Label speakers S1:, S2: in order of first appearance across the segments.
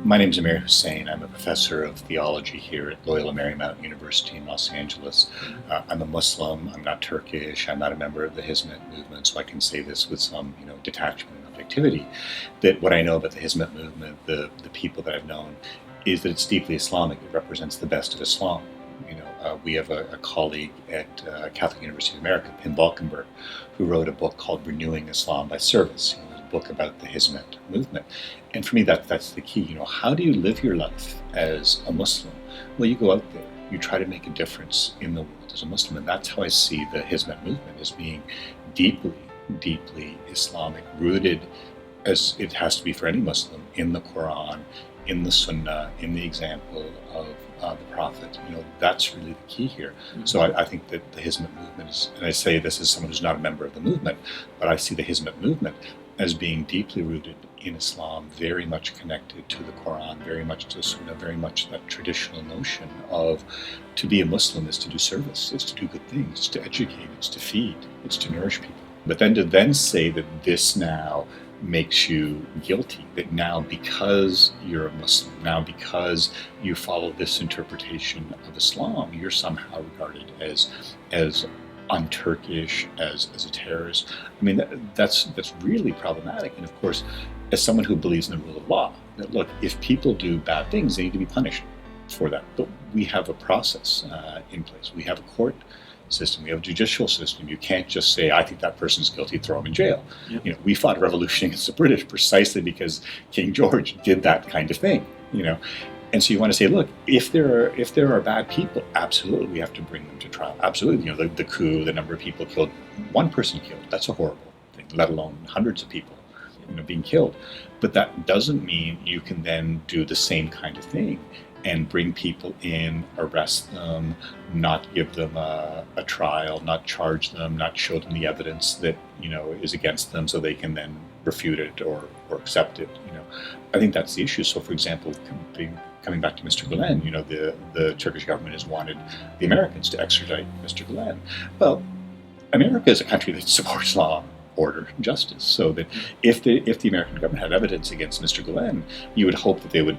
S1: My name is Amir Hussain. I'm a professor of theology here at Loyola Marymount University in Los Angeles. I'm a Muslim. I'm not Turkish. I'm not a member of the Hizmet Movement, so I can say this with some, detachment and objectivity. That what I know about the Hizmet Movement, the people that I've known, is that it's deeply Islamic. It represents the best of Islam. We have a colleague at Catholic University of America, Pim Balkenberg, who wrote a book called Renewing Islam by Service. A book about the Hizmet movement. And for me, that's the key. How do you live your life as a Muslim? Well, you go out there, you try to make a difference in the world as a Muslim. And that's how I see the Hizmet movement, as being deeply, deeply Islamic, rooted, as it has to be for any Muslim, in the Qur'an, in the Sunnah, in the example of the Prophet. That's really the key here. So I think that the Hizmet movement is, and I say this as someone who's not a member of the movement, but I see the Hizmet movement as being deeply rooted in Islam, very much connected to the Qur'an, very much to Sunnah, very much that traditional notion of to be a Muslim is to do service, it's to do good things, it's to educate, it's to feed, it's to nourish people. But then to then say that this now makes you guilty, that now because you're a Muslim, now because you follow this interpretation of Islam, you're somehow regarded as un-Turkish, as a terrorist. I mean, that's really problematic. And of course, as someone who believes in the rule of law, that look, if people do bad things, they need to be punished for that. But we have a process in place. We have a court system. We have a judicial system. You can't just say, I think that person's guilty, throw him in jail. Yep. We fought a revolution against the British precisely because King George did that kind of thing. And so you want to say, look, if there are bad people, absolutely we have to bring them to trial. Absolutely, the coup, the number of people killed, one person killed, that's a horrible thing, let alone hundreds of people being killed. But that doesn't mean you can then do the same kind of thing and bring people in, arrest them, not give them a trial, not charge them, not show them the evidence that is against them so they can then refute it or accept it. I think that's the issue. So, for example, coming back to Mr. Gülen, the Turkish government has wanted the Americans to extradite Mr. Gülen. Well, America is a country that supports law, order, and justice. So that if the American government had evidence against Mr. Gülen, you would hope that they would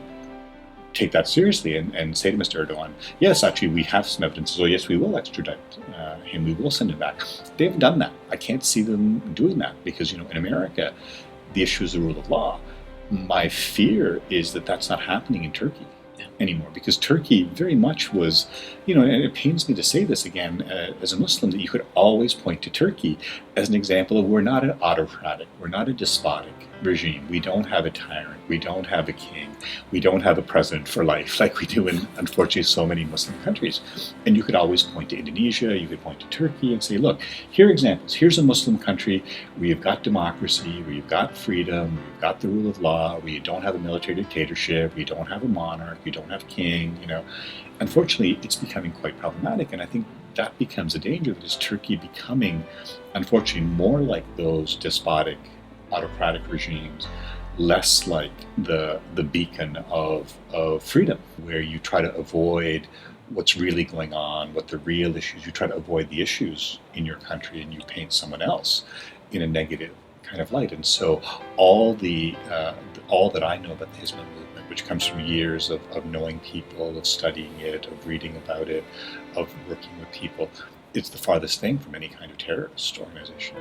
S1: take that seriously and say to Mr. Erdogan, yes, actually, we have some evidence. So yes, we will extradite him. We will send him back. They haven't done that. I can't see them doing that because, in America, the issue is the rule of law. My fear is that that's not happening in Turkey anymore, because Turkey very much was, and it pains me to say this again as a Muslim, that you could always point to Turkey as an example of we're not an autocratic, we're not a despotic regime. We don't have a tyrant, we don't have a king, we don't have a president for life like we do in, unfortunately, so many Muslim countries. And you could always point to Indonesia, you could point to Turkey and say, look, here are examples. Here's a Muslim country where you've got democracy, where you've got freedom, where you've got the rule of law, where you don't have a military dictatorship, where you don't have a monarch, you don't have a king. Unfortunately, it's becoming quite problematic, and I think that becomes a danger, that is Turkey becoming, unfortunately, more like those despotic, autocratic regimes, less like the beacon of freedom, where you try to avoid what's really going on, what the real issues. You try to avoid the issues in your country, and you paint someone else in a negative kind of light. And so all that I know about the Hizmet movement, which comes from years of knowing people, of studying it, of reading about it, of working with people, it's the farthest thing from any kind of terrorist organization.